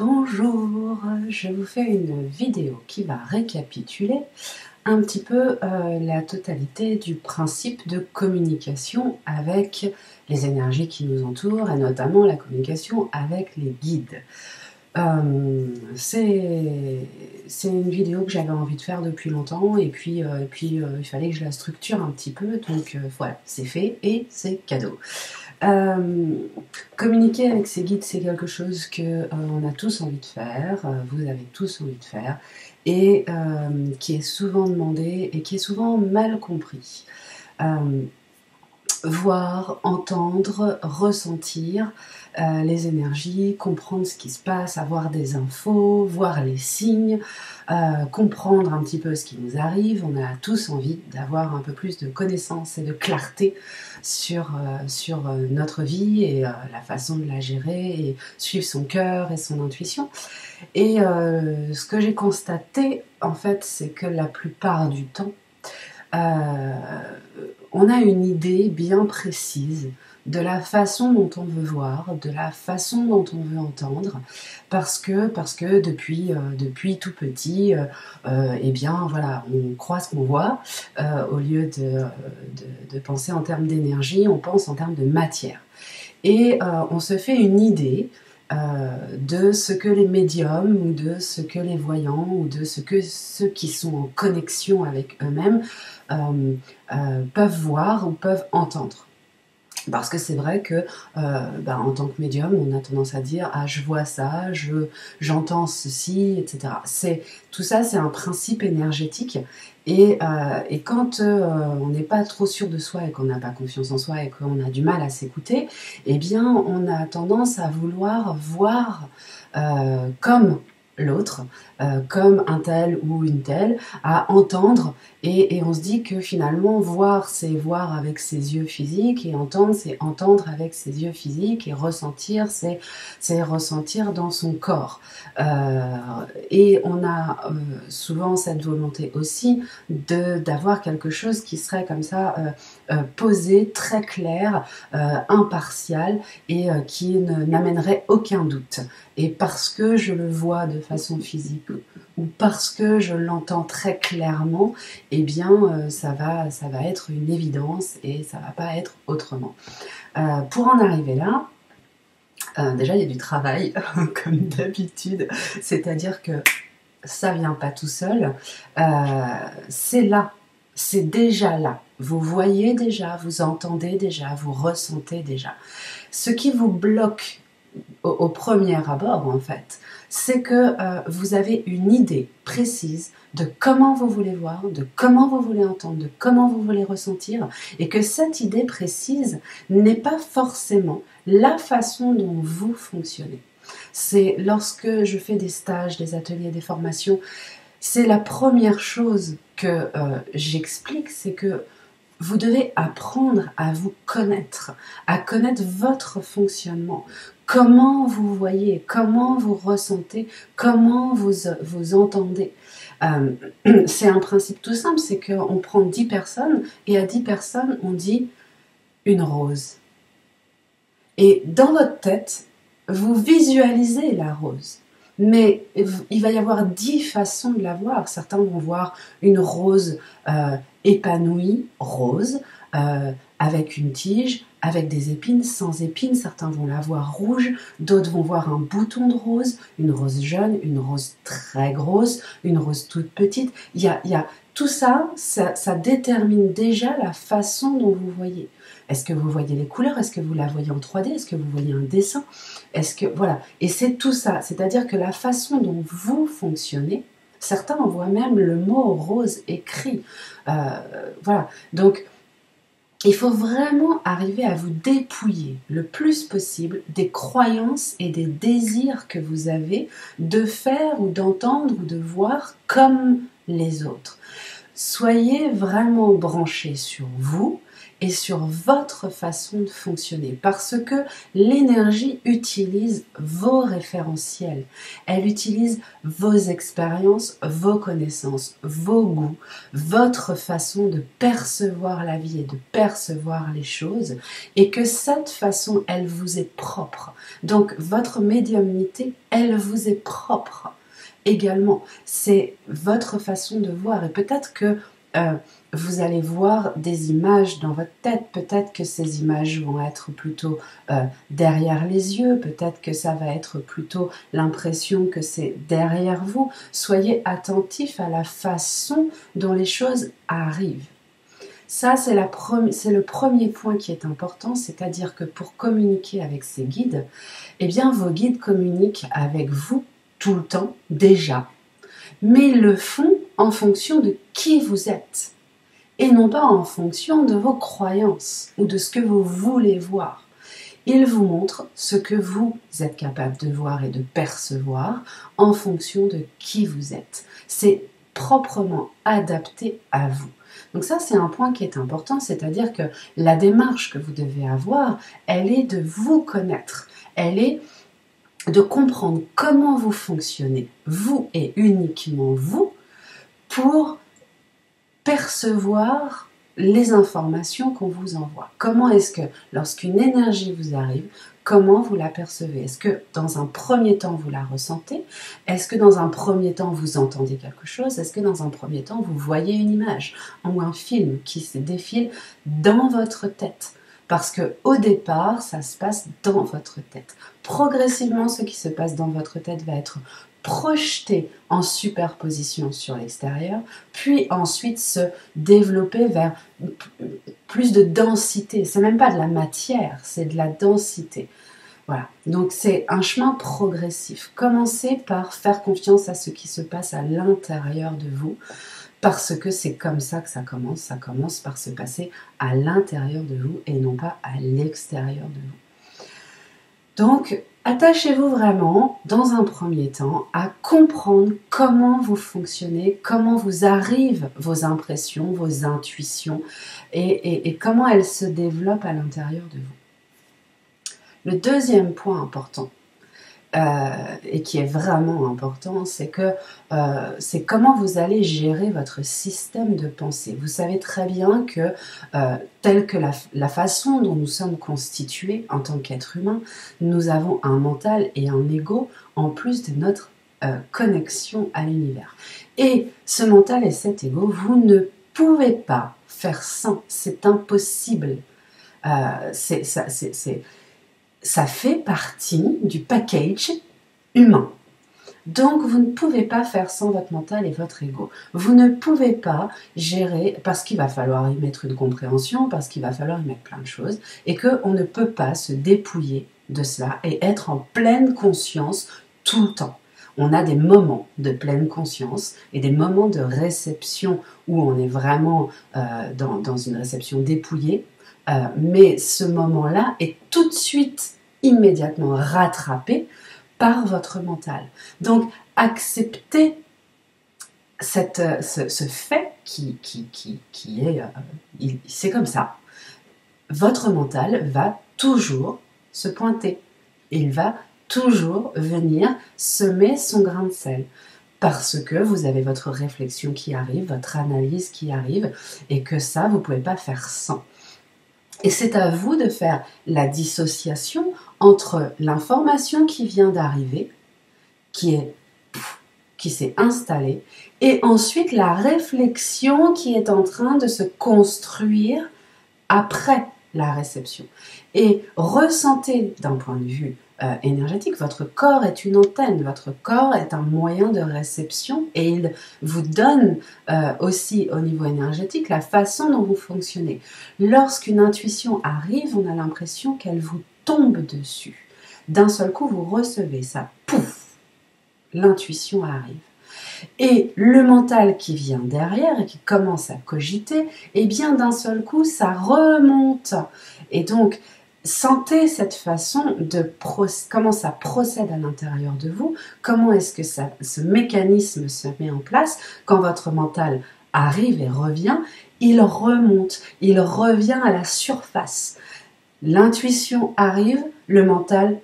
Bonjour, je vous fais une vidéo qui va récapituler un petit peu la totalité du principe de communication avec les énergies qui nous entourent et notamment la communication avec les guides. C'est une vidéo que j'avais envie de faire depuis longtemps et puis il fallait que je la structure un petit peu, donc voilà, c'est fait et c'est cadeau. Communiquer avec ses guides, c'est quelque chose que on a tous envie de faire, vous avez tous envie de faire, et qui est souvent demandé et qui est souvent mal compris. Voir, entendre, ressentir les énergies, comprendre ce qui se passe, avoir des infos, voir les signes, comprendre un petit peu ce qui nous arrive. On a tous envie d'avoir un peu plus de connaissances et de clarté sur notre vie et la façon de la gérer et suivre son cœur et son intuition. Et ce que j'ai constaté, en fait, c'est que la plupart du temps, on a une idée bien précise de la façon dont on veut voir, de la façon dont on veut entendre, parce que depuis tout petit, eh bien voilà, on croit ce qu'on voit, au lieu de penser en termes d'énergie, on pense en termes de matière. Et on se fait une idée de ce que les médiums ou de ce que les voyants ou de ce que ceux qui sont en connexion avec eux-mêmes peuvent voir ou peuvent entendre. Parce que c'est vrai que en tant que médium, on a tendance à dire « Ah, je vois ça, j'entends ceci, etc. » Tout ça, c'est un principe énergétique. Et quand on n'est pas trop sûr de soi et qu'on n'a pas confiance en soi et qu'on a du mal à s'écouter, eh bien, on a tendance à vouloir voir comme l'autre, comme un tel ou une telle, à entendre, et on se dit que finalement voir c'est voir avec ses yeux physiques et entendre c'est entendre avec ses yeux physiques et ressentir c'est ressentir dans son corps. Et on a souvent cette volonté aussi d'avoir quelque chose qui serait comme ça posé, très clair, impartial et qui n'amènerait aucun doute. Et parce que je le vois de façon physique ou parce que je l'entends très clairement, eh bien ça va être une évidence et ça va pas être autrement. Pour en arriver là, déjà il y a du travail, comme d'habitude, c'est-à-dire que ça vient pas tout seul, c'est là, c'est déjà là. Vous voyez déjà, vous entendez déjà, vous ressentez déjà. Ce qui vous bloque au premier abord, en fait, c'est que vous avez une idée précise de comment vous voulez voir, de comment vous voulez entendre, de comment vous voulez ressentir, et que cette idée précise n'est pas forcément la façon dont vous fonctionnez. C'est lorsque je fais des stages, des ateliers, des formations, c'est la première chose que j'explique, c'est que vous devez apprendre à vous connaître, à connaître votre fonctionnement, comment vous voyez, comment vous ressentez, comment vous entendez. C'est un principe tout simple, c'est qu'on prend 10 personnes et à 10 personnes on dit une rose. Et dans votre tête, vous visualisez la rose. Mais il va y avoir 10 façons de la voir. Certains vont voir une rose épanouie, rose, avec une tige, avec des épines, sans épines. Certains vont la voir rouge, d'autres vont voir un bouton de rose, une rose jeune, une rose très grosse, une rose toute petite. Il y a tout ça, ça détermine déjà la façon dont vous voyez. Est-ce que vous voyez les couleurs? Est-ce que vous la voyez en 3D? Est-ce que vous voyez un dessin? Voilà. Et c'est tout ça. C'est-à-dire que la façon dont vous fonctionnez, certains en voient même le mot rose écrit. Voilà. Donc, il faut vraiment arriver à vous dépouiller le plus possible des croyances et des désirs que vous avez de faire ou d'entendre ou de voir comme les autres. Soyez vraiment branchés sur vous et sur votre façon de fonctionner. Parce que l'énergie utilise vos référentiels. Elle utilise vos expériences, vos connaissances, vos goûts, votre façon de percevoir la vie et de percevoir les choses. Et que cette façon, elle vous est propre. Donc, votre médiumnité, elle vous est propre. Également, c'est votre façon de voir et peut-être que vous allez voir des images dans votre tête, peut-être que ces images vont être plutôt derrière les yeux, peut-être que ça va être plutôt l'impression que c'est derrière vous. Soyez attentifs à la façon dont les choses arrivent. Ça, c'est le premier point qui est important, c'est-à-dire que pour communiquer avec ces guides, eh bien, vos guides communiquent avec vous tout le temps, déjà, mais ils le font en fonction de qui vous êtes, et non pas en fonction de vos croyances ou de ce que vous voulez voir. Ils vous montrent ce que vous êtes capable de voir et de percevoir en fonction de qui vous êtes. C'est proprement adapté à vous. Donc ça, c'est un point qui est important, c'est-à-dire que la démarche que vous devez avoir, elle est de vous connaître, elle est de comprendre comment vous fonctionnez, vous et uniquement vous, pour percevoir les informations qu'on vous envoie. Comment est-ce que, lorsqu'une énergie vous arrive, comment vous la percevez? Est-ce que dans un premier temps vous la ressentez? Est-ce que dans un premier temps vous entendez quelque chose? Est-ce que dans un premier temps vous voyez une image ou un film qui se défile dans votre tête? Parce que au départ, ça se passe dans votre tête. Progressivement, ce qui se passe dans votre tête va être projeté en superposition sur l'extérieur, puis ensuite se développer vers plus de densité. C'est même pas de la matière, c'est de la densité. Voilà. Donc c'est un chemin progressif. Commencez par faire confiance à ce qui se passe à l'intérieur de vous. Parce que c'est comme ça que ça commence par se passer à l'intérieur de vous et non pas à l'extérieur de vous. Donc, attachez-vous vraiment, dans un premier temps, à comprendre comment vous fonctionnez, comment vous arrivent vos impressions, vos intuitions et comment elles se développent à l'intérieur de vous. Le deuxième point important, et qui est vraiment important, c'est que c'est comment vous allez gérer votre système de pensée. Vous savez très bien que telle que la façon dont nous sommes constitués en tant qu'être humain, nous avons un mental et un ego en plus de notre connexion à l'univers. Et ce mental et cet ego, vous ne pouvez pas faire sans, c'est impossible. Ça fait partie du package humain. Donc, vous ne pouvez pas faire sans votre mental et votre ego. Vous ne pouvez pas gérer, parce qu'il va falloir y mettre une compréhension, parce qu'il va falloir y mettre plein de choses, et qu'on ne peut pas se dépouiller de cela et être en pleine conscience tout le temps. On a des moments de pleine conscience et des moments de réception où on est vraiment dans une réception dépouillée. Mais ce moment-là est tout de suite, immédiatement rattrapé par votre mental. Donc, acceptez ce fait qui est... c'est comme ça. Votre mental va toujours se pointer. Il va toujours venir semer son grain de sel. Parce que vous avez votre réflexion qui arrive, votre analyse qui arrive, et que ça, vous ne pouvez pas faire sans. Et c'est à vous de faire la dissociation entre l'information qui vient d'arriver, qui s'est installée, et ensuite la réflexion qui est en train de se construire après la réception. Et ressentez d'un point de vue énergétique, votre corps est une antenne, votre corps est un moyen de réception et il vous donne aussi au niveau énergétique la façon dont vous fonctionnez. Lorsqu'une intuition arrive, on a l'impression qu'elle vous tombe dessus. D'un seul coup, vous recevez ça, pouf, l'intuition arrive. Et le mental qui vient derrière et qui commence à cogiter, eh bien d'un seul coup, ça remonte. Et donc, sentez cette façon de comment ça procède à l'intérieur de vous, comment est-ce que ce mécanisme se met en place quand votre mental arrive et revient, il remonte, il revient à la surface. L'intuition arrive, le mental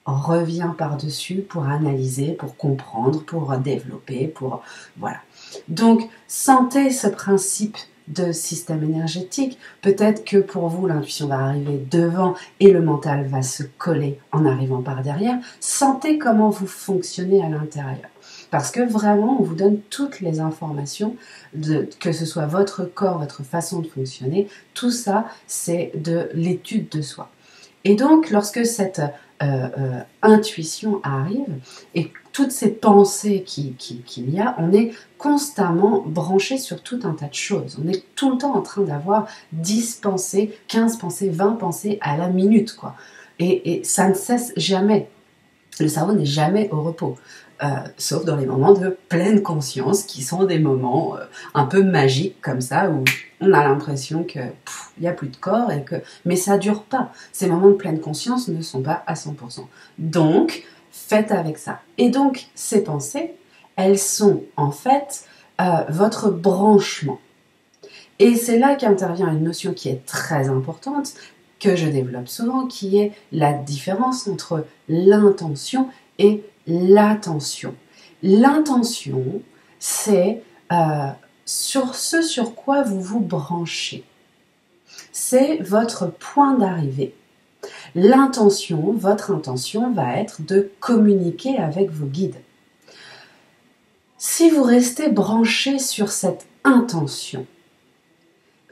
revient par-dessus pour analyser, pour comprendre, pour développer, pour... Voilà. Donc, sentez ce principe de système énergétique. Peut-être que pour vous, l'intuition va arriver devant et le mental va se coller en arrivant par derrière. Sentez comment vous fonctionnez à l'intérieur. Parce que vraiment, on vous donne toutes les informations, que ce soit votre corps, votre façon de fonctionner. Tout ça, c'est de l'étude de soi. Et donc, lorsque cette intuition arrive et toutes ces pensées qu'il y a, on est constamment branché sur tout un tas de choses. On est tout le temps en train d'avoir 10 pensées, 15 pensées, 20 pensées à la minute, quoi. Et ça ne cesse jamais. Le cerveau n'est jamais au repos. Sauf dans les moments de pleine conscience, qui sont des moments un peu magiques comme ça, où on a l'impression que il n'y a plus de corps, mais ça ne dure pas. Ces moments de pleine conscience ne sont pas à 100%. Donc, faites avec ça. Et donc, ces pensées, elles sont en fait votre branchement. Et c'est là qu'intervient une notion qui est très importante, que je développe souvent, qui est la différence entre l'intention et l'attention. L'intention, c'est sur ce sur quoi vous vous branchez. C'est votre point d'arrivée. L'intention, votre intention va être de communiquer avec vos guides. Si vous restez branché sur cette intention,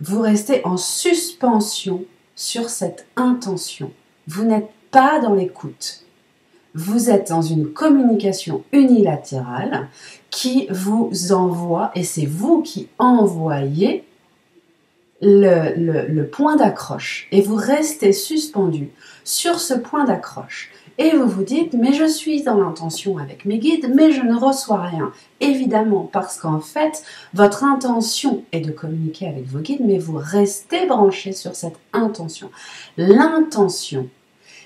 vous restez en suspension sur cette intention. Vous n'êtes pas dans l'écoute. Vous êtes dans une communication unilatérale qui vous envoie, et c'est vous qui envoyez le point d'accroche. Et vous restez suspendu sur ce point d'accroche. Et vous vous dites, mais je suis dans l'intention avec mes guides, mais je ne reçois rien. Évidemment, parce qu'en fait, votre intention est de communiquer avec vos guides, mais vous restez branché sur cette intention. L'intention,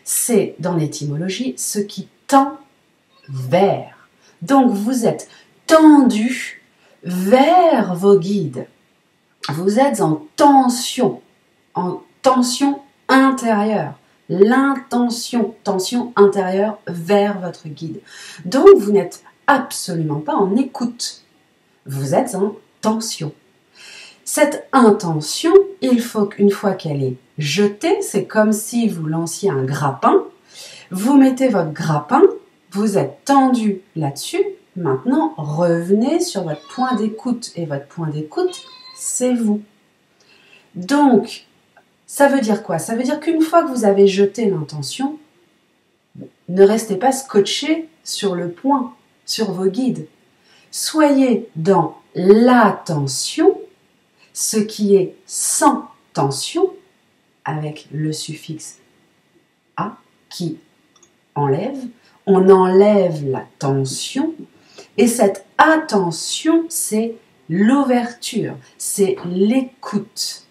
c'est, dans l'étymologie, ce qui tend vers. Donc, vous êtes tendu vers vos guides. Vous êtes en tension intérieure. L'intention, tension intérieure vers votre guide. Donc, vous n'êtes absolument pas en écoute. Vous êtes en tension. Cette intention, il faut qu'une fois qu'elle est jetée, c'est comme si vous lanciez un grappin. Vous mettez votre grappin, vous êtes tendu là-dessus. Maintenant, revenez sur votre point d'écoute. Et votre point d'écoute, c'est vous. Donc, ça veut dire quoi? Ça veut dire qu'une fois que vous avez jeté l'intention, ne restez pas scotché sur le point, sur vos guides. Soyez dans l'attention, ce qui est sans tension, avec le suffixe A qui enlève. On enlève la tension. Et cette attention, c'est l'ouverture, c'est l'écoute.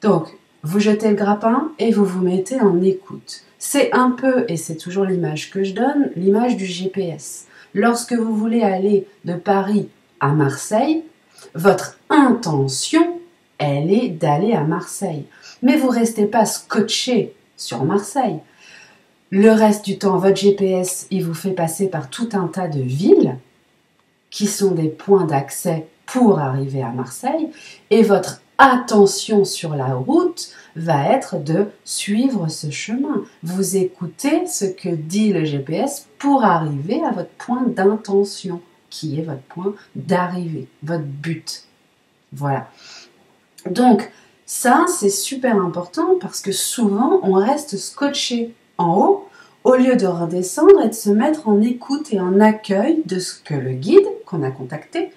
Donc, vous jetez le grappin et vous vous mettez en écoute. C'est un peu, et c'est toujours l'image que je donne, l'image du GPS. Lorsque vous voulez aller de Paris à Marseille, votre intention, elle est d'aller à Marseille. Mais vous ne restez pas scotché sur Marseille. Le reste du temps, votre GPS, il vous fait passer par tout un tas de villes qui sont des points d'accès pour arriver à Marseille. Et votre attention sur la route va être de suivre ce chemin. Vous écoutez ce que dit le GPS pour arriver à votre point d'intention, qui est votre point d'arrivée, votre but. Voilà. Donc, ça, c'est super important parce que souvent, on reste scotché en haut au lieu de redescendre et de se mettre en écoute et en accueil de ce que le guide qu'on a contacté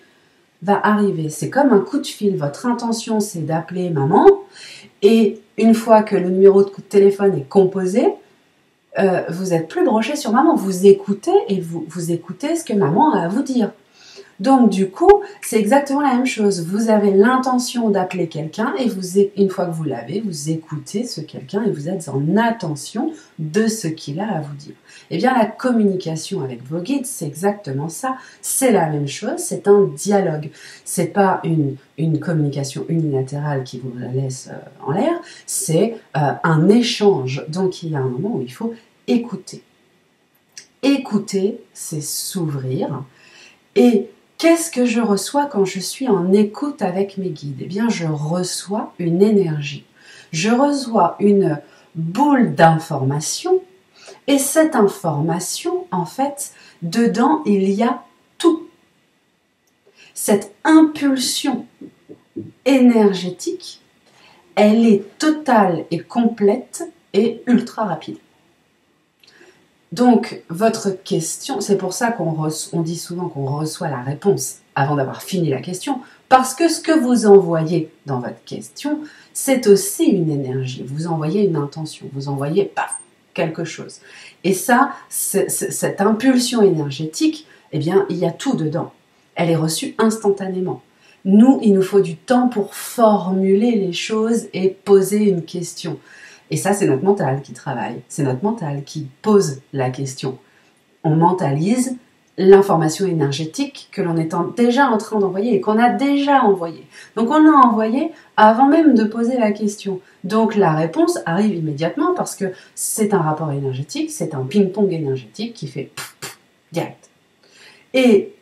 va arriver. C'est comme un coup de fil. Votre intention, c'est d'appeler maman et une fois que le numéro de coup de téléphone est composé, vous n'êtes plus branché sur maman. Vous écoutez et vous écoutez ce que maman a à vous dire. Donc du coup, c'est exactement la même chose. Vous avez l'intention d'appeler quelqu'un et une fois que vous l'avez, vous écoutez ce quelqu'un et vous êtes en attention de ce qu'il a à vous dire. Eh bien, la communication avec vos guides, c'est exactement ça. C'est la même chose, c'est un dialogue. C'est pas une communication unilatérale qui vous la laisse en l'air, c'est un échange. Donc il y a un moment où il faut écouter. Écouter, c'est s'ouvrir. Et qu'est-ce que je reçois quand je suis en écoute avec mes guides? Eh bien, je reçois une énergie. Je reçois une boule d'information. Et cette information, en fait, dedans, il y a tout. Cette impulsion énergétique, elle est totale et complète et ultra rapide. Donc, votre question, c'est pour ça qu'on dit souvent qu'on reçoit la réponse avant d'avoir fini la question, parce que ce que vous envoyez dans votre question, c'est aussi une énergie. Vous envoyez une intention, vous envoyez paf, quelque chose. Et ça, cette impulsion énergétique, eh bien, il y a tout dedans. Elle est reçue instantanément. Nous, il nous faut du temps pour formuler les choses et poser une question. Et ça, c'est notre mental qui travaille, c'est notre mental qui pose la question. On mentalise l'information énergétique que l'on est déjà en train d'envoyer et qu'on a déjà envoyée. Donc on l'a envoyée avant même de poser la question. Donc la réponse arrive immédiatement parce que c'est un rapport énergétique, c'est un ping-pong énergétique qui fait direct. Et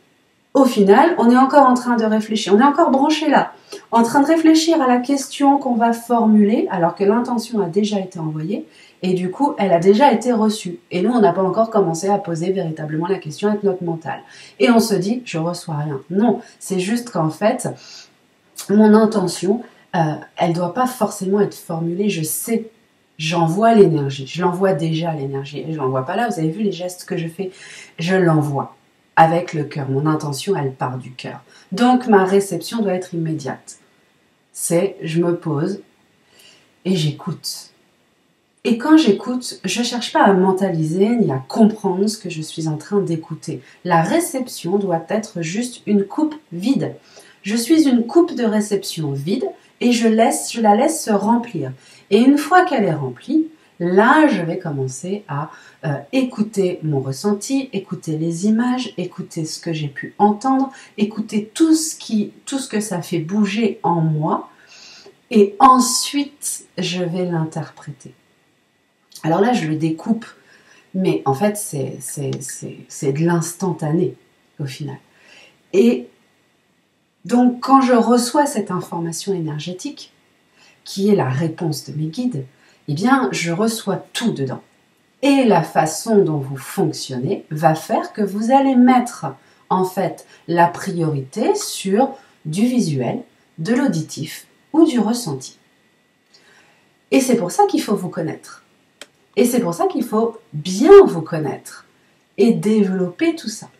au final, on est encore en train de réfléchir, on est encore branché là, en train de réfléchir à la question qu'on va formuler alors que l'intention a déjà été envoyée et du coup, elle a déjà été reçue. Et nous, on n'a pas encore commencé à poser véritablement la question avec notre mental. Et on se dit, je reçois rien. Non, c'est juste qu'en fait, mon intention, elle ne doit pas forcément être formulée, je sais. J'envoie l'énergie, je l'envoie déjà l'énergie. Et je ne l'envoie pas là, vous avez vu les gestes que je fais, je l'envoie. Avec le cœur. Mon intention, elle part du cœur. Donc, ma réception doit être immédiate. C'est, je me pose et j'écoute. Et quand j'écoute, je ne cherche pas à mentaliser ni à comprendre ce que je suis en train d'écouter. La réception doit être juste une coupe vide. Je suis une coupe de réception vide et je la laisse se remplir. Et une fois qu'elle est remplie, là, je vais commencer à écouter mon ressenti, écouter les images, écouter ce que j'ai pu entendre, écouter tout ce que ça fait bouger en moi, et ensuite, je vais l'interpréter. Alors là, je le découpe, mais en fait, c'est de l'instantané, au final. Et donc, quand je reçois cette information énergétique, qui est la réponse de mes guides, eh bien, je reçois tout dedans. Et la façon dont vous fonctionnez va faire que vous allez mettre, en fait, la priorité sur du visuel, de l'auditif ou du ressenti. Et c'est pour ça qu'il faut vous connaître. Et c'est pour ça qu'il faut bien vous connaître et développer tout ça.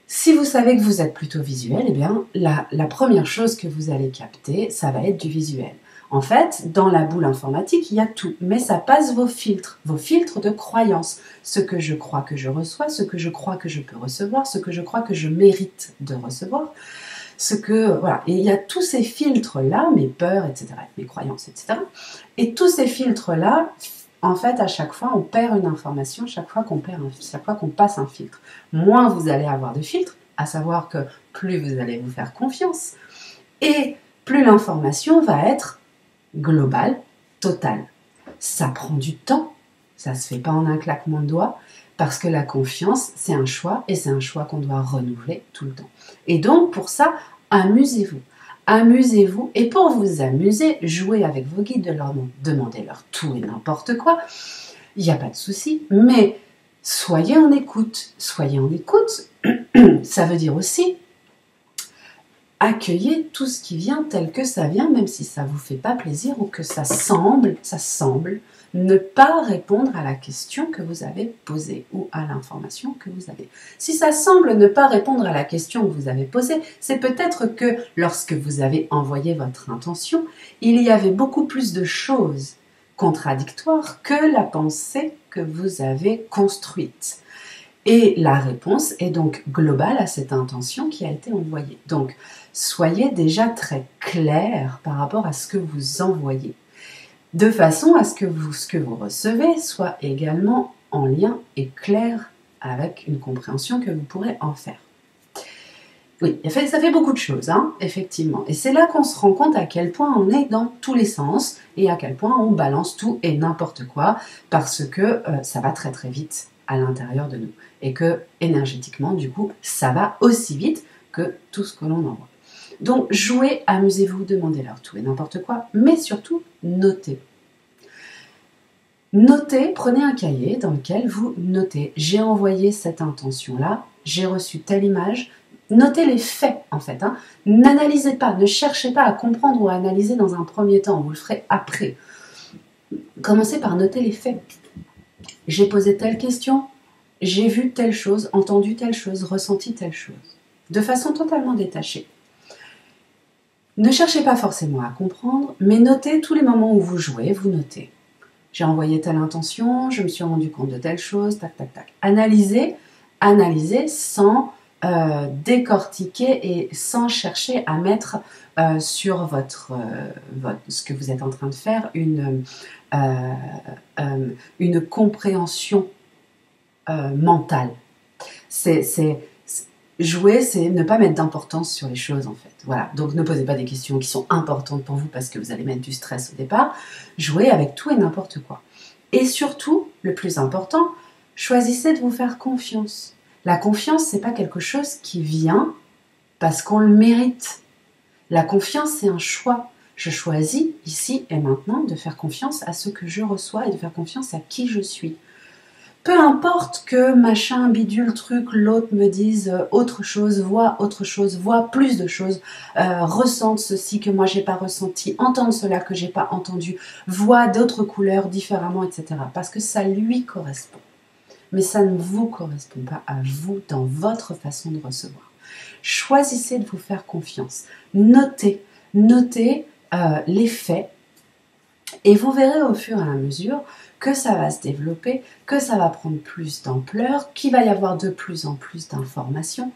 Si vous savez que vous êtes plutôt visuel, eh bien, la première chose que vous allez capter, ça va être du visuel. En fait, dans la boule informatique, il y a tout, mais ça passe vos filtres de croyances, ce que je crois que je reçois, ce que je crois que je peux recevoir, ce que je crois que je mérite de recevoir, voilà. Et il y a tous ces filtres-là, mes peurs, etc., mes croyances, etc. Et tous ces filtres-là, en fait, à chaque fois, on perd une information, chaque fois qu'on passe un filtre. Moins vous allez avoir de filtres, à savoir que plus vous allez vous faire confiance, et plus l'information va être globale, totale. Ça prend du temps, ça ne se fait pas en un claquement de doigts, parce que la confiance, c'est un choix, et c'est un choix qu'on doit renouveler tout le temps. Et donc, pour ça, amusez-vous. Amusez-vous, et pour vous amuser, jouez avec vos guides, demandez-leur tout et n'importe quoi. Il n'y a pas de souci, mais soyez en écoute. Soyez en écoute, ça veut dire aussi accueillez tout ce qui vient tel que ça vient, même si ça ne vous fait pas plaisir ou que ça semble ne pas répondre à la question que vous avez posée ou à l'information que vous avez. Si ça semble ne pas répondre à la question que vous avez posée, c'est peut-être que lorsque vous avez envoyé votre intention, il y avait beaucoup plus de choses contradictoires que la pensée que vous avez construite. Et la réponse est donc globale à cette intention qui a été envoyée. Donc, soyez déjà très clair par rapport à ce que vous envoyez, de façon à ce que vous recevez soit également en lien et clair avec une compréhension que vous pourrez en faire. Oui, ça fait beaucoup de choses, hein, effectivement. Et c'est là qu'on se rend compte à quel point on est dans tous les sens et à quel point on balance tout et n'importe quoi parce que ça va très très vite à l'intérieur de nous. Et que énergétiquement, du coup, ça va aussi vite que tout ce que l'on envoie. Donc, jouez, amusez-vous, demandez-leur tout et n'importe quoi, mais surtout, notez. Notez, prenez un cahier dans lequel vous notez. J'ai envoyé cette intention-là, j'ai reçu telle image. Notez les faits, en fait. Hein. N'analysez pas, ne cherchez pas à comprendre ou à analyser dans un premier temps. Vous le ferez après. Commencez par noter les faits. J'ai posé telle question, j'ai vu telle chose, entendu telle chose, ressenti telle chose. De façon totalement détachée. Ne cherchez pas forcément à comprendre, mais notez tous les moments où vous jouez, vous notez. J'ai envoyé telle intention, je me suis rendu compte de telle chose, tac, tac, tac. Analysez sans décortiquer et sans chercher à mettre sur ce que vous êtes en train de faire une compréhension mentale. Jouer, c'est ne pas mettre d'importance sur les choses en fait. Voilà. Donc ne posez pas des questions qui sont importantes pour vous parce que vous allez mettre du stress au départ. Jouez avec tout et n'importe quoi. Et surtout, le plus important, choisissez de vous faire confiance. La confiance, c'est pas quelque chose qui vient parce qu'on le mérite. La confiance, c'est un choix. Je choisis ici et maintenant de faire confiance à ce que je reçois et de faire confiance à qui je suis. Peu importe que machin, bidule, truc, l'autre me dise autre chose, voit plus de choses, ressente ceci que moi j'ai pas ressenti, entende cela que j'ai pas entendu, voit d'autres couleurs différemment, etc. Parce que ça lui correspond. Mais ça ne vous correspond pas à vous dans votre façon de recevoir. Choisissez de vous faire confiance. Notez les faits et vous verrez au fur et à mesure que ça va se développer, que ça va prendre plus d'ampleur, qu'il va y avoir de plus en plus d'informations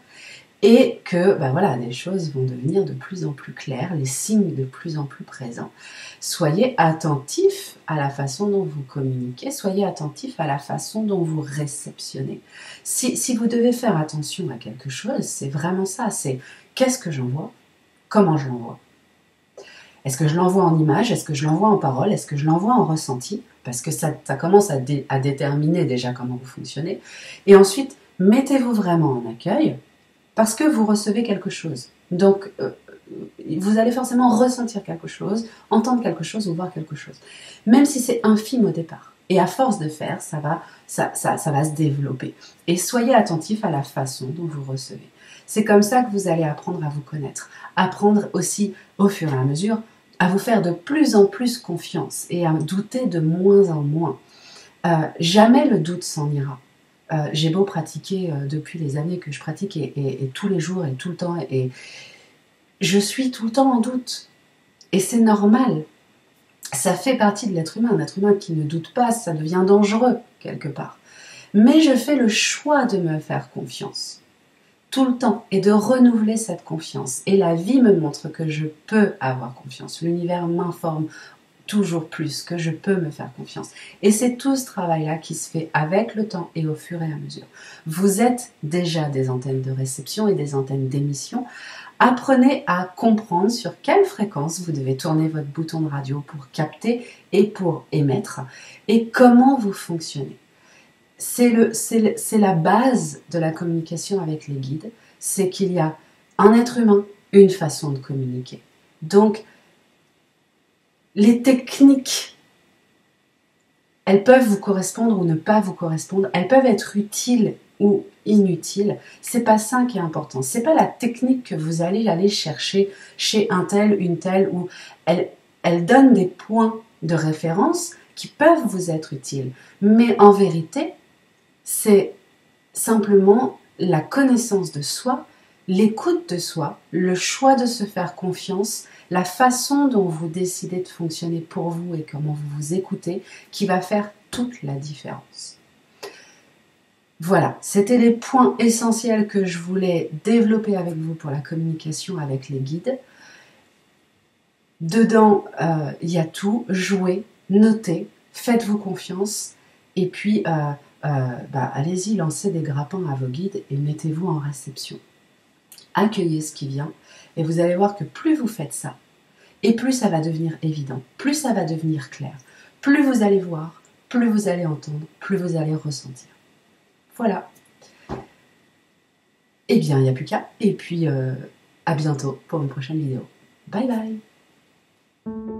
et que les choses vont devenir de plus en plus claires, les signes de plus en plus présents. Soyez attentifs à la façon dont vous communiquez, soyez attentifs à la façon dont vous réceptionnez. Si vous devez faire attention à quelque chose, c'est vraiment ça, c'est qu'est-ce que j'envoie, comment je l'envoie. Est-ce que je l'envoie en image, est-ce que je l'envoie en parole, est-ce que je l'envoie en ressenti, parce que ça commence à déterminer déjà comment vous fonctionnez. Et ensuite, mettez-vous vraiment en accueil, parce que vous recevez quelque chose. Donc, vous allez forcément ressentir quelque chose, entendre quelque chose ou voir quelque chose. Même si c'est infime au départ. Et à force de faire, ça va se développer. Et soyez attentifs à la façon dont vous recevez. C'est comme ça que vous allez apprendre à vous connaître. Apprendre aussi, au fur et à mesure, à vous faire de plus en plus confiance et à douter de moins en moins. Jamais le doute s'en ira. J'ai beau pratiquer depuis les années que je pratique et tous les jours et tout le temps et je suis tout le temps en doute et c'est normal, ça fait partie de l'être humain. Un être humain qui ne doute pas, ça devient dangereux quelque part, mais je fais le choix de me faire confiance tout le temps et de renouveler cette confiance et la vie me montre que je peux avoir confiance, l'univers m'informe toujours plus, que je peux me faire confiance. Et c'est tout ce travail-là qui se fait avec le temps et au fur et à mesure. Vous êtes déjà des antennes de réception et des antennes d'émission. Apprenez à comprendre sur quelle fréquence vous devez tourner votre bouton de radio pour capter et pour émettre et comment vous fonctionnez. C'est la base de la communication avec les guides, c'est qu'il y a un être humain, une façon de communiquer. Donc, les techniques, elles peuvent vous correspondre ou ne pas vous correspondre, elles peuvent être utiles ou inutiles. C'est pas ça qui est important. C'est pas la technique que vous allez aller chercher chez un tel, une telle, où elle donne des points de référence qui peuvent vous être utiles. Mais en vérité, c'est simplement la connaissance de soi, l'écoute de soi, le choix de se faire confiance, la façon dont vous décidez de fonctionner pour vous et comment vous vous écoutez qui va faire toute la différence. Voilà, c'était les points essentiels que je voulais développer avec vous pour la communication avec les guides. Dedans, il y a tout, jouez, notez, faites-vous confiance, et puis allez-y, lancez des grappins à vos guides et mettez-vous en réception. Accueillez ce qui vient, et vous allez voir que plus vous faites ça, et plus ça va devenir évident, plus ça va devenir clair, plus vous allez voir, plus vous allez entendre, plus vous allez ressentir. Voilà. Eh bien, il n'y a plus qu'à, et puis à bientôt pour une prochaine vidéo. Bye bye.